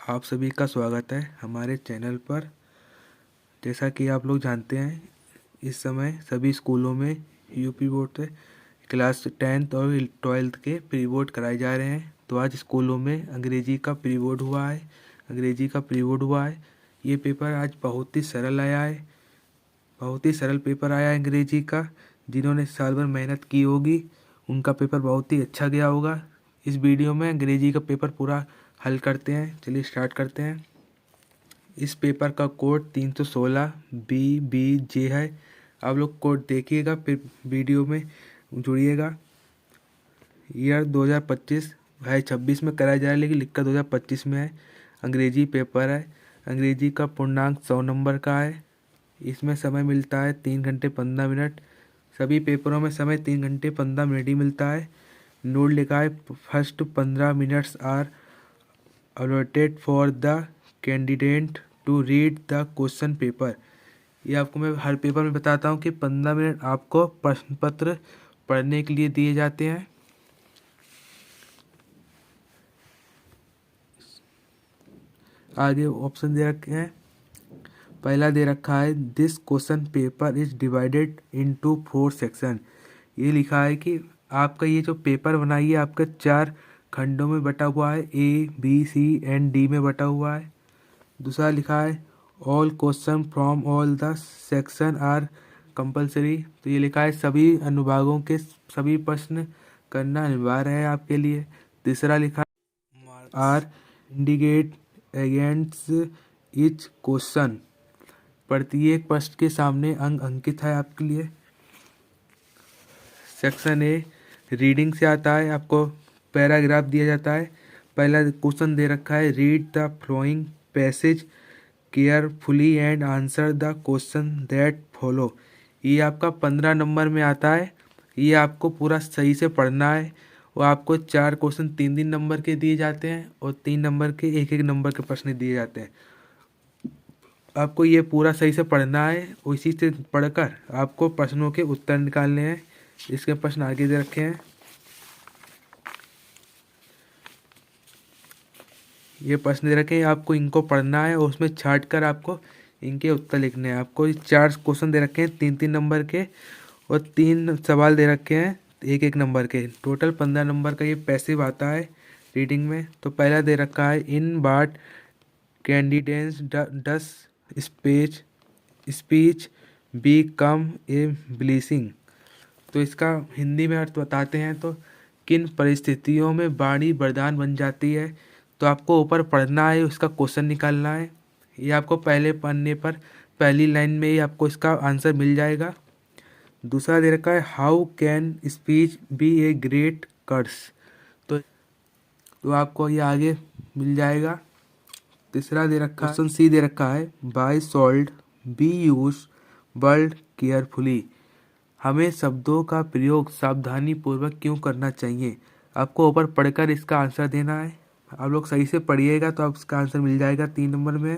आप सभी का स्वागत है हमारे चैनल पर। जैसा कि आप लोग जानते हैं, इस समय सभी स्कूलों में यूपी बोर्ड के क्लास 10th और 12th के प्री बोर्ड कराए जा रहे हैं। तो आज स्कूलों में अंग्रेजी का प्री बोर्ड हुआ है। ये पेपर आज बहुत ही सरल आया है। बहुत ही सरल पेपर आया है अंग्रेजी का। जिन्होंने साल भर मेहनत की होगी उनका पेपर बहुत ही अच्छा गया होगा। इस वीडियो में अंग्रेजी का पेपर पूरा हल करते हैं। चलिए स्टार्ट करते हैं। इस पेपर का कोड 316 BBJ है। आप लोग कोड देखिएगा, फिर वीडियो में जुड़िएगा। ईयर 2025 है, 26 में कराया जा रहा है, लेकिन लिखा 2025 में है। अंग्रेजी पेपर है। अंग्रेजी का पूर्णांक 100 नंबर का है। इसमें समय मिलता है 3 घंटे 15 मिनट। सभी पेपरों में समय 3 घंटे 15 मिनट ही मिलता है। नोट लिखा है, first 15 minutes are allotted for the candidate to read the question paper. ये आपको मैं हर पेपर में बताता हूँ कि 15 मिनट आपको प्रश्न पत्र पढ़ने के लिए दिए जाते हैं। आगे ऑप्शन दे रखे हैं। पहला दे रखा है, this question paper is divided into 4 section. ये लिखा है कि आपका ये जो पेपर बनाइए आपका 4 खंडों में बटा हुआ है, A, B, C, and D में बटा हुआ है। दूसरा लिखा है, all question from all the section are compulsory. तो ये लिखा है सभी अनुभागों के सभी प्रश्न करना अनिवार्य है आपके लिए। तीसरा लिखा है, are indicate against each question. प्रत्येक प्रश्न के सामने अंक अंकित है आपके लिए। सेक्शन ए रीडिंग से आता है। आपको पैराग्राफ दिया जाता है। पहला क्वेश्चन दे रखा है, read the flowing passage carefully and answer the question that follow. ये आपका 15 नंबर में आता है। ये आपको पूरा सही से पढ़ना है। और आपको 4 क्वेश्चन 3-3 नंबर के दिए जाते हैं और 3 नंबर के 1-1 नंबर के प्रश्न दिए जाते हैं। आपको ये पूरा सही से पढ़ना है। उसी से पढ़कर आपको प्रश्नों के उत्तर निकालने हैं। इसके प्रश्न आगे दे रखे हैं। ये प्रश्न दे रखे हैं, आपको इनको पढ़ना है और उसमें छाट कर आपको इनके उत्तर लिखने हैं। आपको 4 क्वेश्चन दे रखे हैं 3-3 नंबर के और 3 सवाल दे रखे हैं 1-1 नंबर के। टोटल 15 नंबर का ये पैसिव आता है रीडिंग में। तो पहला दे रखा है, इन बाट कैंडिडेट्स डस स्पीच बी कम ए ब्लीसिंग। तो इसका हिंदी में अर्थ बताते हैं तो, किन परिस्थितियों में वाणी वरदान बन जाती है। तो आपको ऊपर पढ़ना है, उसका क्वेश्चन निकालना है। ये आपको पहले पन्ने पर पहली लाइन में ही आपको इसका आंसर मिल जाएगा। दूसरा दे रखा है, how can speech be a great curse. तो आपको ये आगे मिल जाएगा। तीसरा दे रखा है, ऑप्शन सी दे रखा है, by should be use word carefully. हमें शब्दों का प्रयोग सावधानी पूर्वक क्यों करना चाहिए। आपको ऊपर पढ़कर इसका आंसर देना है। आप लोग सही से पढ़िएगा तो आप इसका आंसर मिल जाएगा 3 नंबर में।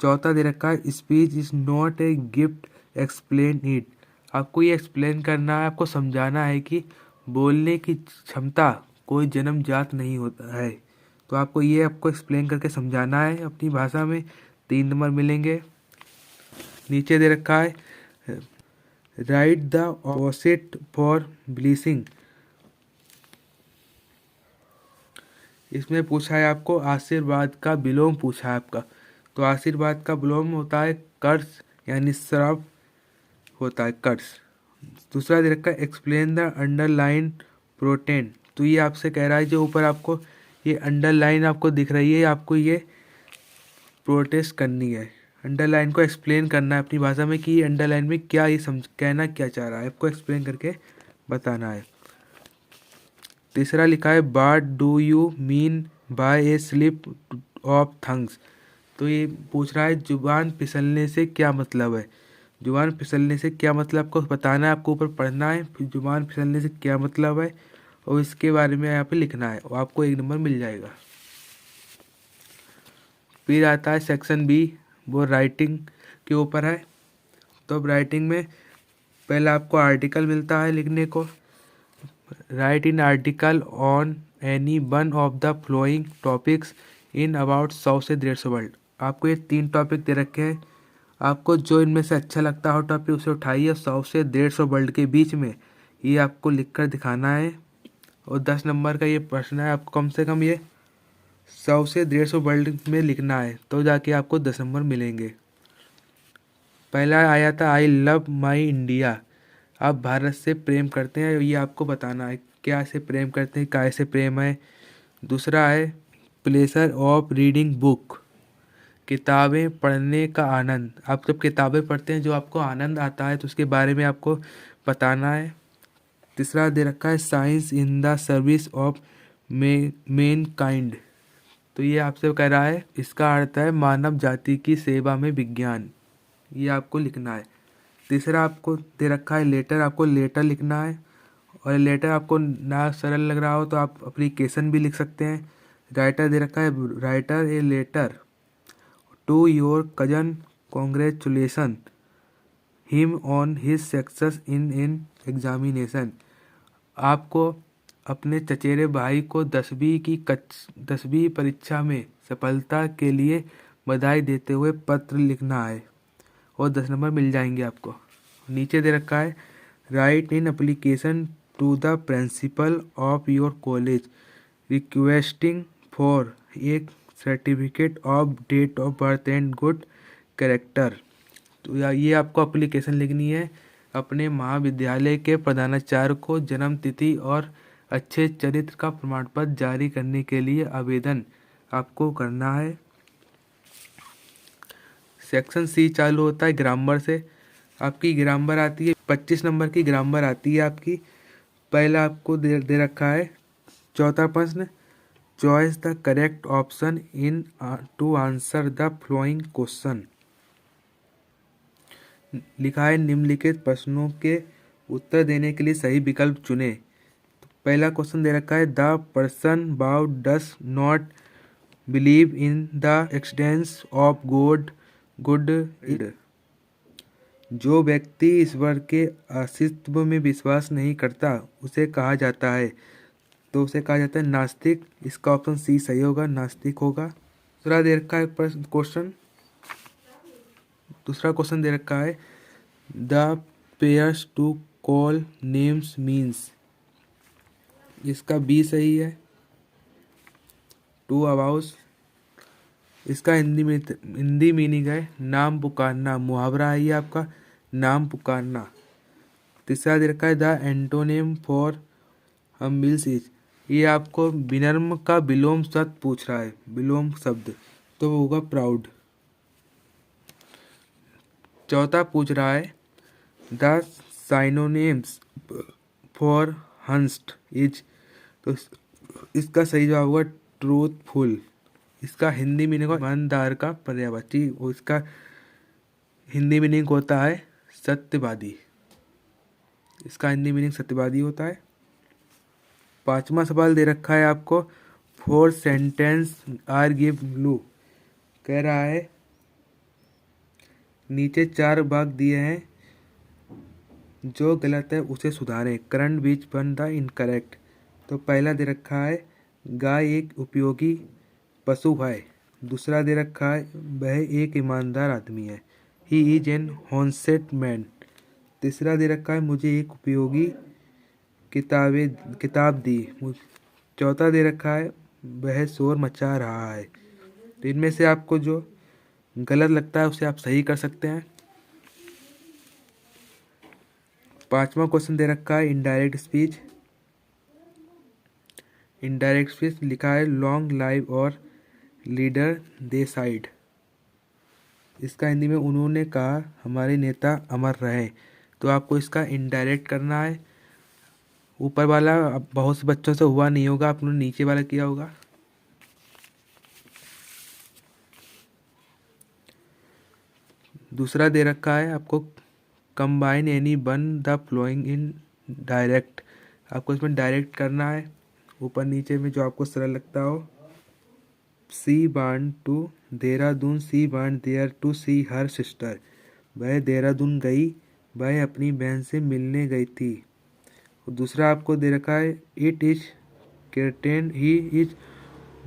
चौथा दे रखा है, speech is not a gift explain it. आपको ये एक्सप्लेन करना है, आपको समझाना है कि बोलने की क्षमता कोई जन्मजात नहीं होता है। तो आपको एक्सप्लेन करके समझाना है अपनी भाषा में। 3 नंबर मिलेंगे। नीचे दे रखा है, राइट द ऑपोजिट फॉर ब्लीसिंग। इसमें पूछा है आपको आशीर्वाद का विलोम पूछा है आपका। तो आशीर्वाद का विलोम होता है कर्स, यानी श्राप होता है कर्स। दूसरा दे रखा है, एक्सप्लेन द अंडरलाइन प्रोटेन। तो ये आपसे कह रहा है, जो ऊपर आपको ये अंडरलाइन आपको दिख रही है, आपको ये प्रोटेस्ट करनी है। अंडरलाइन को एक्सप्लेन करना है अपनी भाषा में कि ये अंडरलाइन में क्या ये कहना क्या चाह रहा है, आपको एक्सप्लेन करके बताना है। तीसरा लिखा है, what do you mean by a slip of tongues. तो ये पूछ रहा है जुबान फिसलने से क्या मतलब है। जुबान फिसलने से क्या मतलब आपको बताना है। आपको ऊपर पढ़ना है, फिर जुबान फिसलने से क्या मतलब है और इसके बारे में यहाँ पे लिखना है और आपको 1 नंबर मिल जाएगा। फिर आता है सेक्शन बी, वो राइटिंग के ऊपर है। तो अब राइटिंग में पहला आपको आर्टिकल मिलता है लिखने को। Right in article on any one of the flowing topics in about 100 से 150 वर्ड। आपको ये 3 टॉपिक दे रखे हैं, आपको जो इनमें से अच्छा लगता हो टॉपिक उसे उठाइए। 100 से 150 वर्ड के बीच में ये आपको लिखकर दिखाना है और 10 नंबर का ये प्रश्न है, आपको कम से कम ये 100 से 150 वर्ड में लिखना है, तो जाके आपको 10 नंबर मिलेंगे। पहला आया था आई लव माई इंडिया, आप भारत से प्रेम करते हैं, ये आपको बताना है क्या से प्रेम करते हैं, काय से प्रेम है। दूसरा है प्लेजर ऑफ रीडिंग बुक, किताबें पढ़ने का आनंद, आप जब किताबें पढ़ते हैं जो आपको आनंद आता है तो उसके बारे में आपको बताना है। तीसरा दे रखा है science in the service of main kind, तो ये आपसे कह रहा है, इसका अर्थ है मानव जाति की सेवा में विज्ञान, ये आपको लिखना है। तीसरा आपको दे रखा है लेटर, आपको लेटर लिखना है, और लेटर आपको ना सरल लग रहा हो तो आप एप्लीकेशन भी लिख सकते हैं। राइटर दे रखा है writer a letter to your cousin congratulation him on his success in an examination, आपको अपने चचेरे भाई को 10वीं परीक्षा में सफलता के लिए बधाई देते हुए पत्र लिखना है और 10 नंबर मिल जाएंगे आपको। नीचे दे रखा है write an application to the principal of your college requesting for एक certificate of date of birth and good character, तो ये आपको एप्लीकेशन लिखनी है अपने महाविद्यालय के प्रधानाचार्य को जन्म तिथि और अच्छे चरित्र का प्रमाण पत्र जारी करने के लिए आवेदन आपको करना है। सेक्शन सी चालू होता है ग्रामर से, आपकी ग्रामर आती है 25 नंबर की ग्रामर आती है आपकी। पहला आपको दे रखा है चौथा प्रश्न, choice the correct option in to answer the following question, लिखा है निम्नलिखित प्रश्नों के उत्तर देने के लिए सही विकल्प चुने। तो पहला क्वेश्चन दे रखा है the person who does not believe in the existence of god good id, जो व्यक्ति ईश्वर के अस्तित्व में विश्वास नहीं करता उसे कहा जाता है, तो उसे कहा जाता है नास्तिक, इसका ऑप्शन सी सही होगा, नास्तिक होगा। दूसरा दे रखा है क्वेश्चन, दूसरा क्वेश्चन दे रखा है the pairs to call names means, इसका बी सही है। टू अबाउस, इसका हिंदी मीनिंग है नाम पुकारना, मुहावरा है ये आपका नाम पुकारना। तीसरा दे रखा है द एंटोनिम फॉर हम्बिल्स इज, ये आपको विनम्र का विलोम शब्द पूछ रहा है, विलोम शब्द तो वो होगा प्राउड। चौथा पूछ रहा है द साइनोनिम्स फॉर हंस्ट इज, तो इसका सही जवाब होगा ट्रूथफुल, इसका हिंदी मीनिंग होगा ईमानदार का पर्यायवाची, और इसका हिंदी मीनिंग होता है सत्यवादी, इसका हिंदी मीनिंग सत्यवादी होता है। पांचवा सवाल दे रखा है आपको 4 सेंटेंस आर गिव ब्लू, कह रहा है नीचे 4 भाग दिए हैं, जो गलत है उसे सुधारें, current beach one the incorrect. तो पहला दे रखा है गाय एक उपयोगी पशु है, दूसरा दे रखा है वह एक ईमानदार आदमी है, he is an honest man. तीसरा दे रखा है मुझे एक उपयोगी किताब दी। चौथा दे रखा है वह शोर मचा रहा है। तो इनमें से आपको जो गलत लगता है उसे आप सही कर सकते हैं। पांचवा क्वेश्चन दे रखा है इनडायरेक्ट स्पीच, इनडायरेक्ट स्पीच लिखा है लॉन्ग लाइव और लीडर दे साइड, इसका हिंदी में उन्होंने कहा हमारे नेता अमर रहे, तो आपको इसका इनडायरेक्ट करना है। ऊपर वाला अब बहुत से बच्चों से हुआ नहीं होगा, आप लोगों ने नीचे वाला किया होगा। दूसरा दे रखा है आपको combine any one the following in direct, आपको इसमें डायरेक्ट करना है ऊपर नीचे में जो आपको सरल लगता हो। She want to Dehradun, she want there to see her sister, वह देहरादून गई, वह अपनी बहन से मिलने गई थी। और दूसरा आपको दे रखा है it is certain he is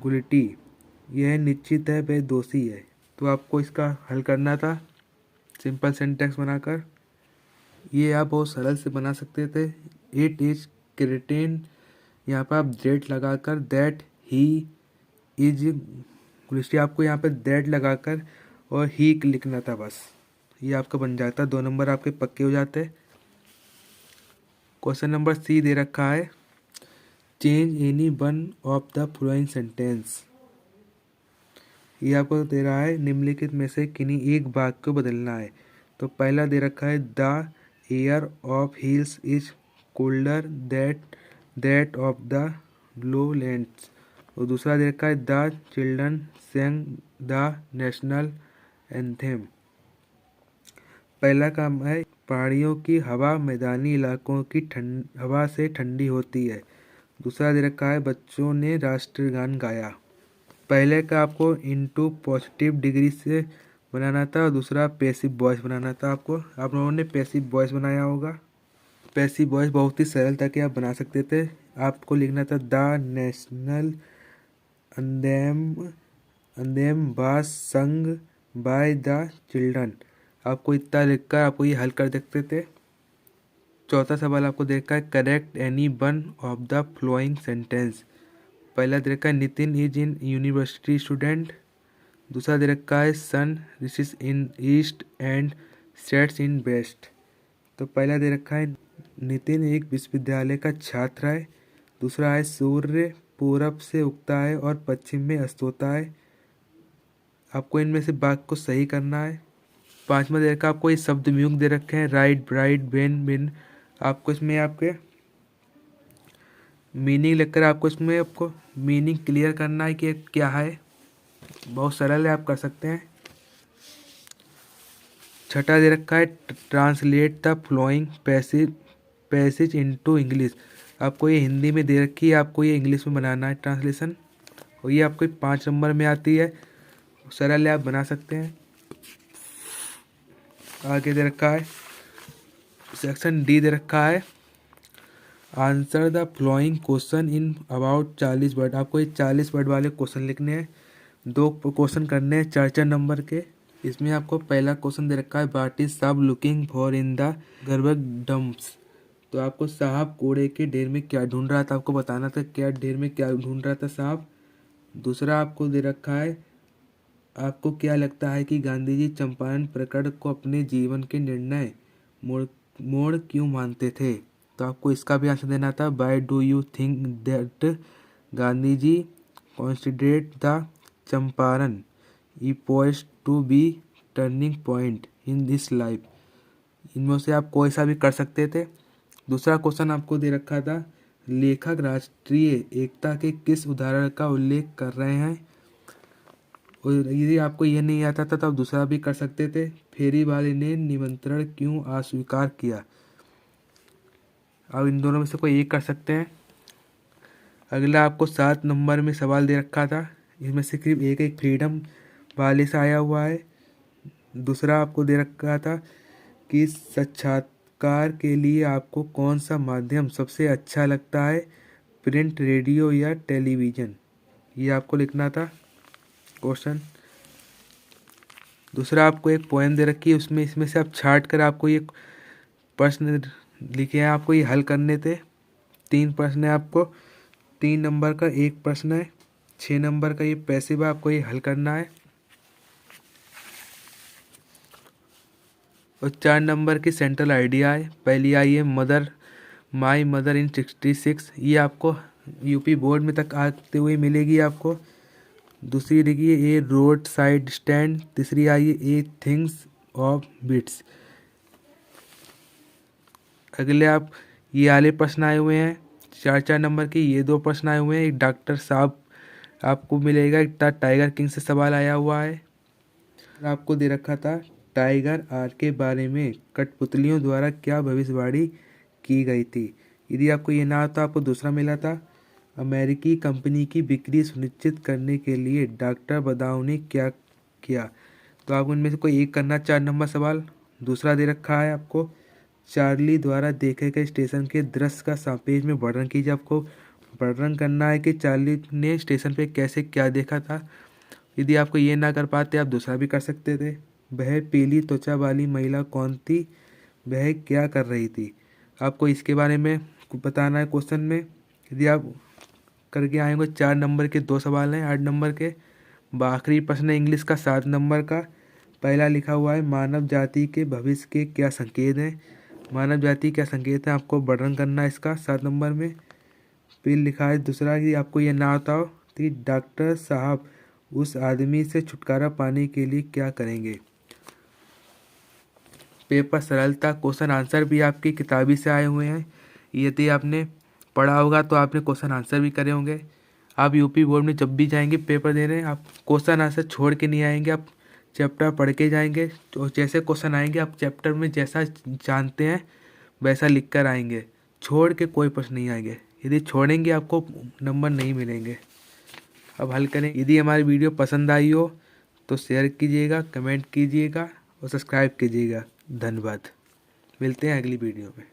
guilty, यह निश्चित है वह दोषी है। तो आपको इसका हल करना था सिंपल सेंटेंस बनाकर। ये आप बहुत सरल से बना सकते थे। इट इज क्रिटेन, यहाँ पर आप दैट लगाकर दैट ही इज, आपको यहाँ पे दैट लगाकर और ही लिखना था बस। ये आपका बन जाता, 2 नंबर आपके पक्के हो जाते। क्वेश्चन नंबर सी दे रखा है, change any one of the following sentence. ये आपको दे रहा है निम्नलिखित में से किन्हीं एक वाक्य को बदलना है। तो पहला दे रखा है the air of hills is colder that of the lowlands. और दूसरा दे रखा है the children sang the national anthem. पहला काम है पहाड़ियों की हवा मैदानी इलाकों की हवा से ठंडी होती है। दूसरा दे रखा है बच्चों ने राष्ट्रगान गाया। पहले का आपको इनटू पॉजिटिव डिग्री से बनाना था और दूसरा पैसिव वॉइस बनाना था। आपको आप लोगों ने पैसिव वॉइस बनाया होगा। पैसिव वॉइस बहुत ही सरल था कि आप बना सकते थे। आपको लिखना था the national anthem was sung by the children. आपको इतना लिखकर आपको ये हल कर देखते थे। चौथा सवाल आपको देखा है correct any one of the following sentence. पहला दे रखा है Nitin is in university student. दूसरा दे रखा है sun rises in east and sets in west. तो पहला दे रखा है नितिन एक विश्वविद्यालय का छात्र है। दूसरा है सूर्य पूरब से उगता है और पश्चिम में अस्त होता है। आपको इनमें से वाक्य को सही करना है। पांचवा दे रखा आपको ये शब्द म्यूक दे रखे हैं राइट ब्राइट बेन बिन। आपको इसमें आपके मीनिंग लिखकर आपको इसमें आपको मीनिंग क्लियर करना है कि क्या है। बहुत सरल है, आप कर सकते हैं। छठा दे रखा है translate the flowing passage into English. आपको ये हिंदी में दे रखी है, आपको ये इंग्लिश में बनाना है ट्रांसलेशन। और ये आपको 5 नंबर में आती है, सरल है, आप बना सकते हैं। आगे दे रखा है सेक्शन डी दे रखा है answer the following question in about 40 word. आपको ये 40 वर्ड वाले क्वेश्चन लिखने हैं। 2 क्वेश्चन करने हैं 4 नंबर के। इसमें आपको पहला क्वेश्चन दे रखा है व्हाट इज साहब looking for in the garbage dumps. तो आपको साहब कूड़े के ढेर में क्या ढूंढ रहा था, आपको बताना था क्या ढेर में क्या ढूंढ रहा था साहब। दूसरा आपको दे रखा है आपको क्या लगता है कि गांधी जी चंपारण प्रकरण को अपने जीवन के निर्णय मोड़ क्यों मानते थे। तो आपको इसका भी आंसर देना था why do you think that Gandhi ji considered the Champaran episode to be turning point in this life. इनमें से आप कोई सा भी कर सकते थे। दूसरा क्वेश्चन आपको दे रखा था लेखक राष्ट्रीय एकता के किस उदाहरण का उल्लेख कर रहे हैं। और यदि आपको यह नहीं आता था तो आप दूसरा भी कर सकते थे फेरी वाले ने निमंत्रण क्यों अस्वीकार किया। अब इन दोनों में से कोई एक कर सकते हैं। अगला आपको 7 नंबर में सवाल दे रखा था, इसमें से सिर्फ एक फ्रीडम वाले से आया हुआ है। दूसरा आपको दे रखा था कि साक्षात्कार के लिए आपको कौन सा माध्यम सबसे अच्छा लगता है, प्रिंट, रेडियो या टेलीविज़न। ये आपको लिखना था क्वेश्चन। दूसरा आपको एक पोएम दे रखी है, उसमें इसमें से आप छाट कर आपको ये प्रश्न लिखे हैं, आपको ये हल करने थे। 3 प्रश्न है, आपको 3 नंबर का एक प्रश्न है, 6 नंबर का ये पैसिव है, आपको ये हल करना है। और 4 नंबर की सेंट्रल आइडिया है। पहली आई है माई मदर इन 66। ये आपको यूपी बोर्ड में तक आते हुए मिलेगी आपको। दूसरी देखिए ए रोड साइड स्टैंड। तीसरी आई है ए थिंग्स ऑफ बिट्स। अगले आप ये वाले प्रश्न आए हुए हैं 4 नंबर के, ये 2 प्रश्न आए हुए हैं। एक डॉक्टर साहब आपको मिलेगा, एक टाइगर किंग से सवाल आया हुआ है। आपको दे रखा था टाइगर आर के बारे में कठपुतलियों द्वारा क्या भविष्यवाणी की गई थी। यदि आपको ये ना आता आपको दूसरा मिला था अमेरिकी कंपनी की बिक्री सुनिश्चित करने के लिए डॉक्टर बदाऊ ने क्या किया। तो आपको इनमें से कोई एक करना। 4 नंबर सवाल दूसरा दे रखा है आपको चार्ली द्वारा देखे गए स्टेशन के दृश्य का सापेक्ष में वर्णन कीजिए। आपको वर्णन करना है कि चार्ली ने स्टेशन पे कैसे क्या देखा था। यदि आपको ये ना कर पाते आप दूसरा भी कर सकते थे। वह पीली त्वचा वाली महिला कौन थी, वह क्या कर रही थी। आपको इसके बारे में बताना है क्वेश्चन में। यदि आप करके आएंगे 4 नंबर के 2 सवाल हैं 8 नंबर के। आखिरी प्रश्न है इंग्लिश का 7 नंबर का। पहला लिखा हुआ है मानव जाति के भविष्य के क्या संकेत हैं। मानव जाति क्या संकेत है, आपको वर्णन करना है इसका 7 नंबर में। फिर लिखा है दूसरा कि आपको ये ना आता हो कि डॉक्टर साहब उस आदमी से छुटकारा पाने के लिए क्या करेंगे। पेपर सरलता क्वेश्चन आंसर भी आपकी किताबी से आए हुए हैं। यदि आपने पढ़ा होगा तो आपने क्वेश्चन आंसर भी करे होंगे। आप यूपी बोर्ड में जब भी जाएंगे पेपर देने, आप क्वेश्चन आंसर छोड़ के नहीं आएंगे, आप चैप्टर पढ़ के जाएंगे। तो जैसे क्वेश्चन आएंगे आप चैप्टर में जैसा जानते हैं वैसा लिख कर आएंगे, छोड़ के कोई प्रश्न नहीं आएंगे। यदि छोड़ेंगे आपको नंबर नहीं मिलेंगे। अब हल करें। यदि हमारी वीडियो पसंद आई हो तो शेयर कीजिएगा, कमेंट कीजिएगा और सब्सक्राइब कीजिएगा। धन्यवाद। मिलते हैं अगली वीडियो में।